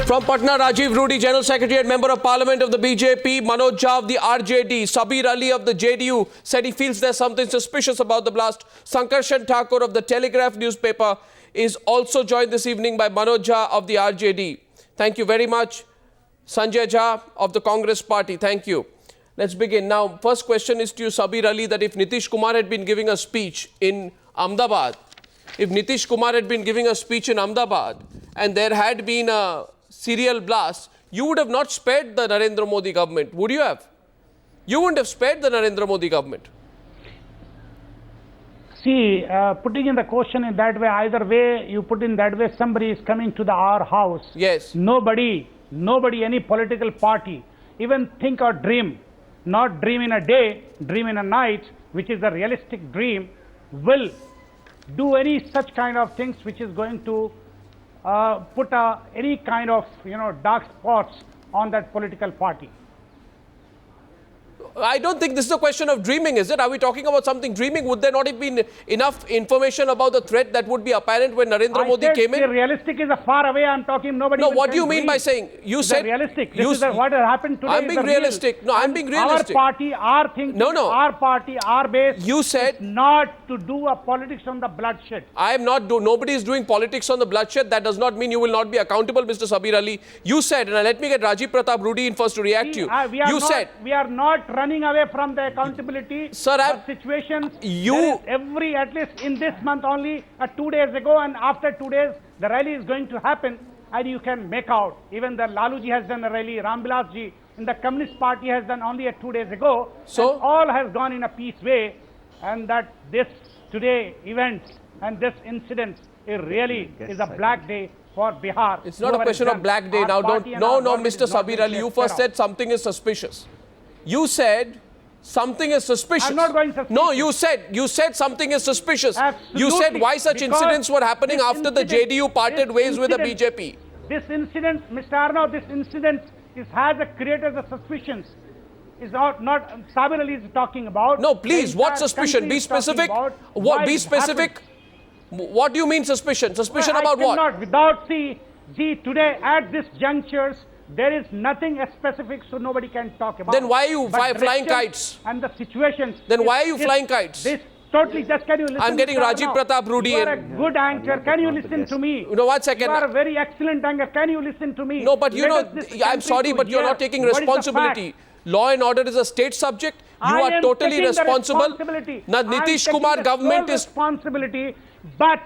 From Patna, Rajiv Rudi, General Secretary and Member of Parliament of the BJP, Manoj Jha of the RJD, Sabir Ali of the JDU said he feels there's something suspicious about the blast. Sankarshan Thakur of the Telegraph newspaper is also joined this evening by Manoj Jha of the RJD. Thank you very much. Sanjay Jha of the Congress Party, thank you. Let's begin. Now, first question is to you, Sabir Ali, that if Nitish Kumar had been giving a speech in Ahmedabad, and there had been a serial blast, you would have not spared the Narendra Modi government, would you have? You wouldn't have spared the Narendra Modi government. See, putting in the question in that way, either way you put in that way, somebody is coming to our house. Yes. Nobody, any political party, even think or dream, not dream in a day, dream in a night, which is a realistic dream, will do any such kind of things which is going to put any kind of, dark spots on that political party. I don't think this is a question of dreaming, is it? Are we talking about something dreaming? Would there not have been enough information about the threat that would be apparent when Narendra Modi came in? Realistic is a far away. I'm talking nobody. No, what do you mean by saying? You said realistic. This is what has happened today. I'm being realistic. No, I'm being realistic. Our party, our thinking, our party, our base. You said not to do a politics on the bloodshed. I am not. Nobody is doing politics on the bloodshed. That does not mean you will not be accountable, Mr. Sabir Ali. You said, and let me get Rajiv Pratap Rudi in first to react to you. You said we are not running away from the accountability. Sir, but situations. At least in this month only, 2 days ago, and after 2 days, the rally is going to happen, and you can make out. Even the Laluji has done a rally, Ramvilas ji in the Communist Party has done only 2 days ago. So all has gone in a peace way, and that this today events and this incident is a black day for Bihar. It's not a question of black day now. No, Mr. Sabir Ali, you first said something is suspicious. You said something is suspicious. I'm not going suspicious. No, you said something is suspicious. Absolutely. You said why such incidents were happening after the JDU parted ways with the BJP. This incident, Mr. Arnav, this incident has created the suspicions. Is not Sabir Ali is talking about. No, please, what suspicion? Be specific. What? Be specific. What do you mean suspicion? Suspicion about what? Without today at this junctures, there is nothing specific, so nobody can talk about. Then why are you flying kites? And the situations. Then why are you flying kites? This totally. Just can you listen? I'm getting Rajiv Pratap Rudi. You are a good anchor. Can you listen to me? No, 1 second. You are a very excellent anchor. Can you listen to me? No, but I'm sorry, but you're not taking responsibility. Law and order is a state subject. You are totally responsible. Now, Nitish Kumar government is responsibility, but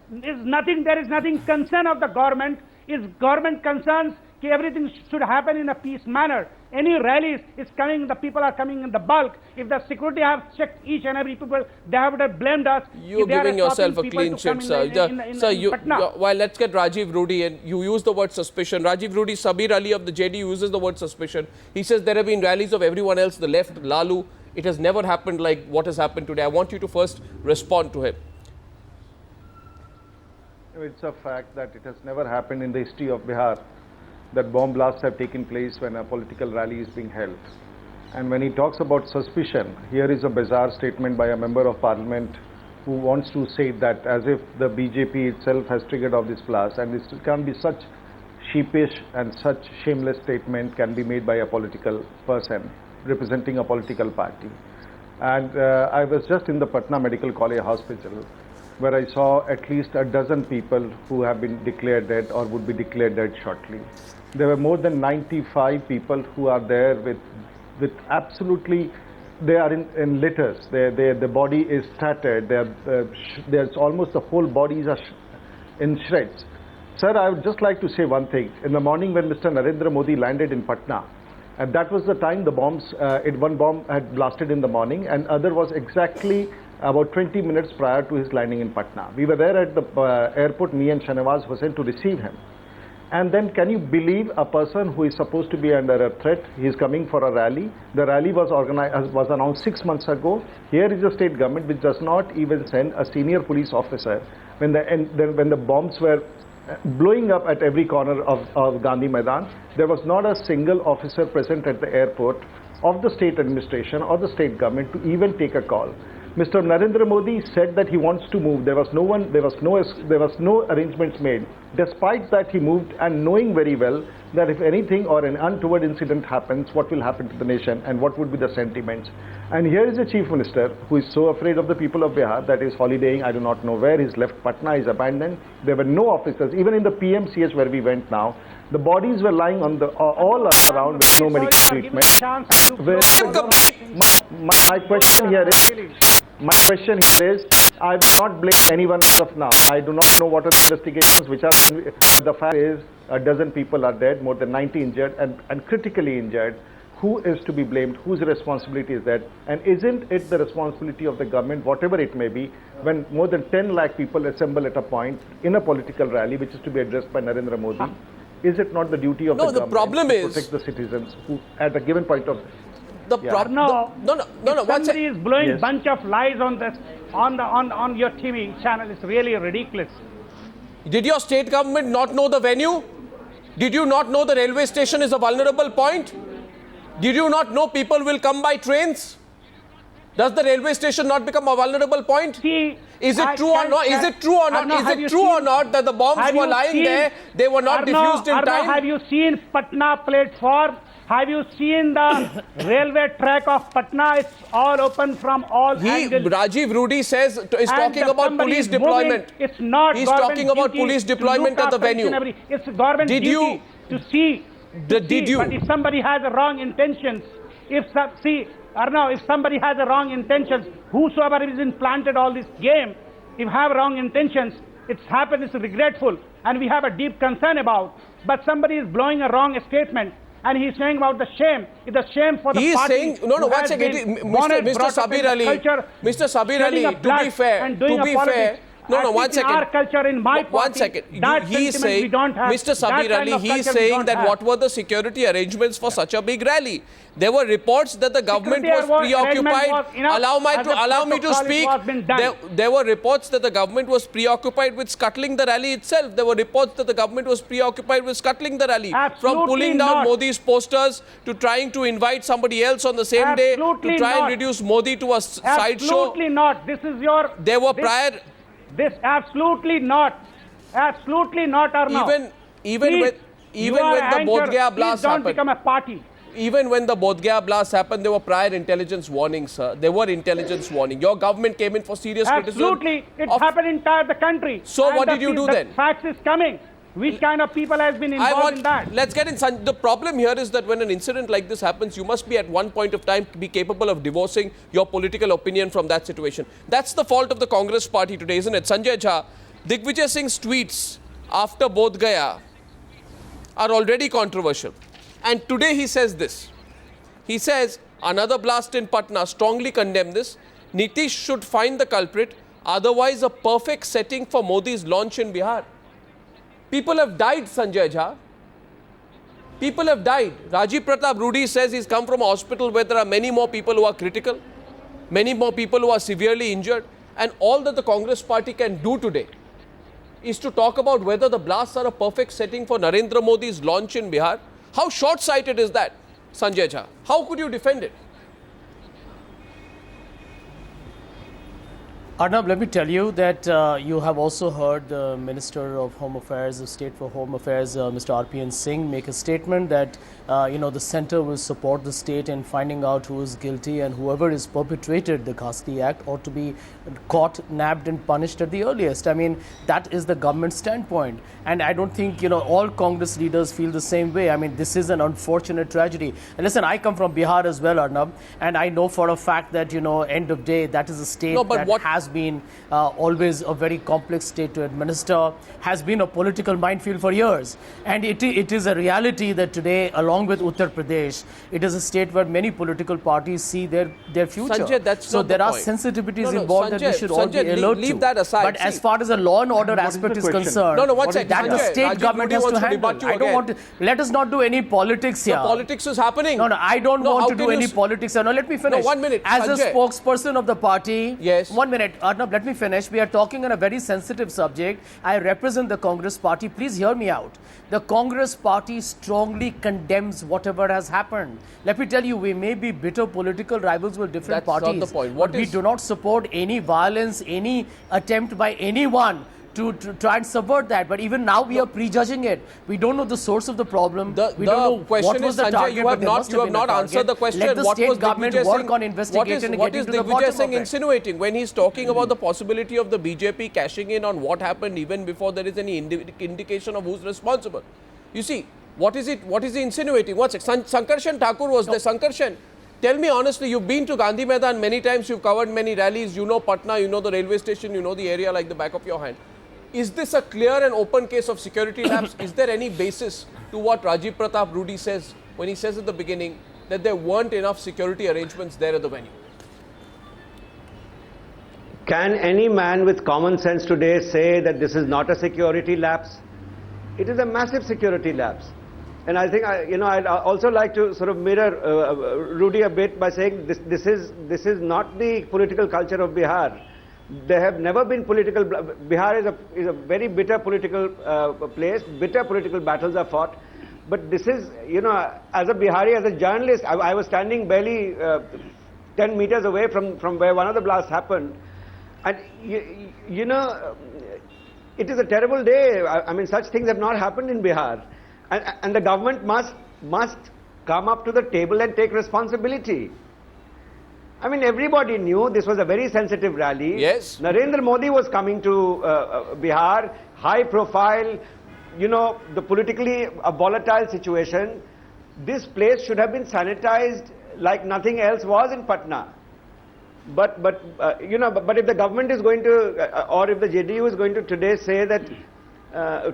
there is nothing concern of the government. Is government concerns that everything should happen in a peace manner. Any rallies is coming, the people are coming in the bulk. If the security have checked each and every people, they have blame us. You're giving yourself a clean sheet, sir. Well, let's get Rajiv Rudi, and you use the word suspicion. Rajiv Rudi, Sabir Ali of the JD uses the word suspicion. He says there have been rallies of everyone else, the left, Lalu. It has never happened like what has happened today. I want you to first respond to him. It's a fact that it has never happened in the history of Bihar that bomb blasts have taken place when a political rally is being held. And when he talks about suspicion, here is a bizarre statement by a member of parliament who wants to say that as if the BJP itself has triggered off this blast, and this can be such sheepish and such shameless statement can be made by a political person representing a political party. And I was just in the Patna Medical College Hospital, where I saw at least a dozen people who have been declared dead or would be declared dead shortly. There were more than 95 people who are there with absolutely, they are in litters. The body is tattered. There's almost the whole bodies are in shreds. Sir, I would just like to say one thing. In the morning when Mr. Narendra Modi landed in Patna, and that was the time the bombs, one bomb had blasted in the morning, and other was exactly about 20 minutes prior to his landing in Patna. We were there at the airport, me and Shanawaz Hussain, to receive him. And then can you believe a person who is supposed to be under a threat, he is coming for a rally. The rally was announced 6 months ago. Here is the state government which does not even send a senior police officer when the bombs were blowing up at every corner of Gandhi Maidan. There was not a single officer present at the airport of the state administration or the state government to even take a call. Mr. Narendra Modi said that he wants to move. There was no arrangements made. Despite that, he moved, and knowing very well that if anything or an untoward incident happens, what will happen to the nation and what would be the sentiments. And here is a chief minister who is so afraid of the people of Bihar that is holidaying. I do not know where. He's left Patna, he's abandoned. There were no officers. Even in the PMCH where we went now, the bodies were lying on the all around with no medical treatment. My question here is, I will not blame anyone as of now. I do not know what are the investigations which are. The fact is, a dozen people are dead, more than 90 injured, and critically injured. Who is to be blamed? Whose responsibility is that? And isn't it the responsibility of the government, whatever it may be, when more than 10 lakh people assemble at a point in a political rally, which is to be addressed by Narendra Modi? Is it not the duty of the government problem to is protect the citizens who, at a given point of the problem? No. Somebody is blowing bunch of lies on this on your TV channel. It's really ridiculous. Did your state government not know the venue? Did you not know the railway station is a vulnerable point? Did you not know people will come by trains? Does the railway station not become a vulnerable point? Is it true or not? Is it true or not? Is it true or not that the bombs were lying there? They were not diffused in time. Have you seen Patna platform? Have you seen the railway track of Patna? It's all open from all angles. Rajiv Rudi is talking about police deployment. It's not. He's talking about police deployment at the venue. It's government duty to see. Did you? But if somebody has a wrong intentions, if somebody has a wrong intentions, whosoever is implanted all this game, if have wrong intentions, it's happened, it's regretful, and we have a deep concern about. But somebody is blowing a wrong statement, and he's saying about the shame. It's a shame for the party. He's saying, no, one second, Mr. Sabir Ali, to be fair, one second. Our culture in my party, 1 second. He's saying, Mr. Sabir Ali, he's saying that what were the security arrangements for such a big rally? There were reports that the government was preoccupied. Allow me to speak. There were reports that the government was preoccupied with scuttling the rally itself. There were reports that the government was preoccupied with scuttling the rally. From pulling down Modi's posters to trying to invite somebody else on the same day to try and reduce Modi to a sideshow. Absolutely not. This is your... There were prior... This absolutely not. Absolutely not, Arnav. Even when the Bodh Gaya blast happened. Don't become a party. Even when the Bodh Gaya blast happened, there were prior intelligence warnings, sir. There were intelligence warnings. Your government came in for serious criticism. Absolutely. It happened in entire the country. So what did you do then? The facts is coming. Which kind of people has been involved in that? Let's get in. The problem here is that when an incident like this happens, you must be at one point of time be capable of divorcing your political opinion from that situation. That's the fault of the Congress party today, isn't it? Sanjay Jha, Digvijay Singh's tweets after Bodh Gaya are already controversial. And today he says this. He says, another blast in Patna, strongly condemn this. Nitish should find the culprit, otherwise a perfect setting for Modi's launch in Bihar. People have died, Sanjay Jha. People have died. Rajiv Pratap Rudi says he's come from a hospital where there are many more people who are critical, many more people who are severely injured. And all that the Congress party can do today is to talk about whether the blasts are a perfect setting for Narendra Modi's launch in Bihar. How short-sighted is that, Sanjay Jha? How could you defend it? Arnab, let me tell you that you have also heard the Minister of Home Affairs, the State for Home Affairs, Mr. RPN Singh, make a statement that, the centre will support the state in finding out who is guilty, and whoever has perpetrated the Ghastly Act ought to be caught, nabbed and punished at the earliest. I mean, that is the government standpoint. And I don't think, all Congress leaders feel the same way. I mean, this is an unfortunate tragedy. And listen, I come from Bihar as well, Arnab, and I know for a fact that, end of day, that is a state that has been always a very complex state to administer, has been a political minefield for years. And it is a reality that today, along with Uttar Pradesh, it is a state where many political parties see their future. Sanjay, that's so not there the are point. sensitivities involved that we should all be alert leave to. that aside. But as far as the law and order aspect is concerned, that the state government has to handle. I don't want to. Let us not do any politics here. The politics is happening. No, I don't want to do any politics here. No, let me finish. No, 1 minute. As Sanjay. a spokesperson of the party, yes. 1 minute. subject. Arnab, let me finish. We are talking on a very sensitive subject. I represent the Congress party. Please hear me out. The Congress party strongly condemns whatever has happened. Let me tell you, we may be bitter political rivals with different That's parties. not the point. But we do not support any violence, any attempt by anyone to try and subvert that. But even now we are prejudging it. We don't know the source of the problem. We don't know question what was is, the Sanjay, target. you have but there must not been a answered target. the question. Let the What state was government Digvijay work Singh, on investigating and what getting is to the Digvijay bottom Singh of it. insinuating when he's talking about the possibility of the BJP cashing in on what happened even before there is any indication of who's responsible? You see, what is he insinuating? What's it? Sankarshan Thakur was there. Sankarshan, tell me honestly, you've been to Gandhi Maidan many times, you've covered many rallies, you know Patna, you know the railway station, you know the area like the back of your hand. Is this a clear and open case of security lapse? Is there any basis to what Rajiv Pratap Rudy says when he says at the beginning that there weren't enough security arrangements there at the venue? Can any man with common sense today say that this is not a security lapse? It is a massive security lapse. And I think, I'd also like to sort of mirror Rudy a bit by saying this is not the political culture of Bihar. There have never been political. Bihar is a very bitter political place. Bitter political battles are fought. But this is, as a Bihari, as a journalist, I was standing barely 10 meters away from where one of the blasts happened. And, it is a terrible day. I mean, such things have not happened in Bihar. And the government must come up to the table and take responsibility. I mean, everybody knew this was a very sensitive rally. Yes. Narendra Modi was coming to Bihar, high profile, the politically volatile situation. This place should have been sanitized like nothing else was in Patna. But if the government is going to, or if the JDU is going to today say that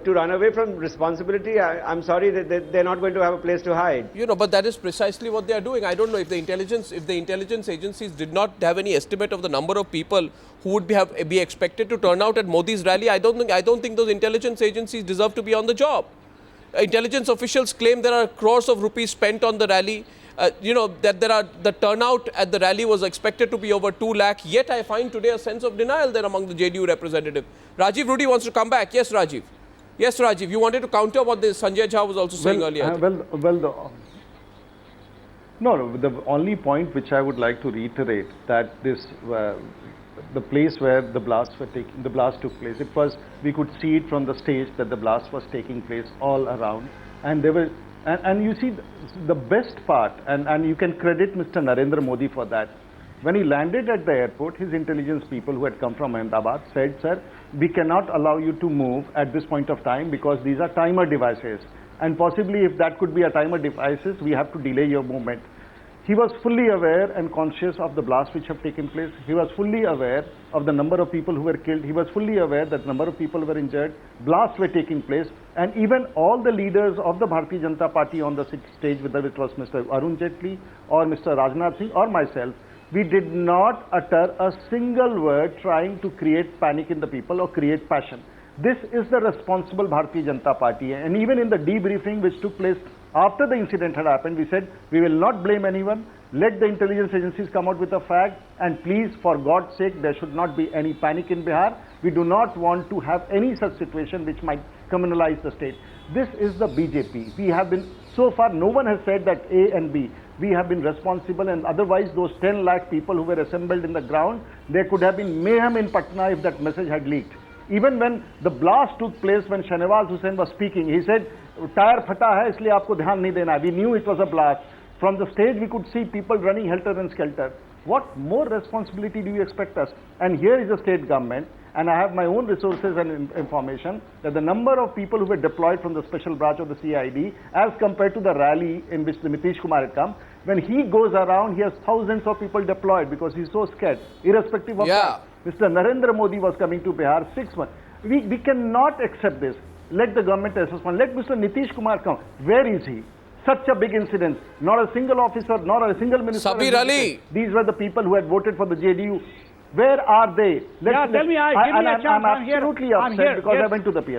to run away from responsibility, I'm sorry that they're not going to have a place to hide. But that is precisely what they are doing. I don't know if the intelligence agencies did not have any estimate of the number of people who would be expected to turn out at Modi's rally. I don't think those intelligence agencies deserve to be on the job. Intelligence officials claim there are crores of rupees spent on the rally. That the turnout at the rally was expected to be over 2 lakh. Yet I find today a sense of denial there among the JDU representative. Rajiv Rudy wants to come back. Yes, Rajiv. Yes, Rajiv. You wanted to counter what Sanjay Jha was also saying earlier. The only point which I would like to reiterate that this the place where the blast took place. We could see it from the stage that the blast was taking place all around, and there were. And you see, the best part, and you can credit Mr. Narendra Modi for that. When he landed at the airport, his intelligence people who had come from Ahmedabad said, "Sir, we cannot allow you to move at this point of time because these are timer devices. And possibly if that could be a timer devices, we have to delay your movement." He was fully aware and conscious of the blasts which have taken place. He was fully aware of the number of people who were killed. He was fully aware that the number of people were injured. Blasts were taking place. And even all the leaders of the Bharatiya Janata Party on the stage, whether it was Mr. Arun Jaitley or Mr. Rajnath Singh or myself, we did not utter a single word trying to create panic in the people or create passion. This is the responsible Bharatiya Janata Party. And even in the debriefing which took place after the incident had happened, we said, we will not blame anyone. Let the intelligence agencies come out with a fact. And please, for God's sake, there should not be any panic in Bihar. We do not want to have any such situation which might criminalize the state. This is the BJP. We have been, so far, no one has said that A and B. We have been responsible, and otherwise those 10 lakh people who were assembled in the ground, there could have been mayhem in Patna if that message had leaked. Even when the blast took place, when Shahnawaz Hussain was speaking, he said, "Tire phata hai, isliye aapko dhyan nahi dena." We knew it was a blast. From the stage, we could see people running helter and skelter. What more responsibility do you expect us? And here is the state government, and I have my own resources and information that the number of people who were deployed from the special branch of the CID as compared to the rally in which the Nitish Kumar had come, when he goes around, he has thousands of people deployed because he's so scared, irrespective of that. Mr. Narendra Modi was coming to Bihar 6 months. We cannot accept this. Let the government assessment. Let Mr. Nitish Kumar come. Where is he? Such a big incident. Not a single officer, not a single minister. Sabir Ali. These were the people who had voted for the JDU. Where are they? Tell me, give me a chance. I'm absolutely upset because I went to the pier.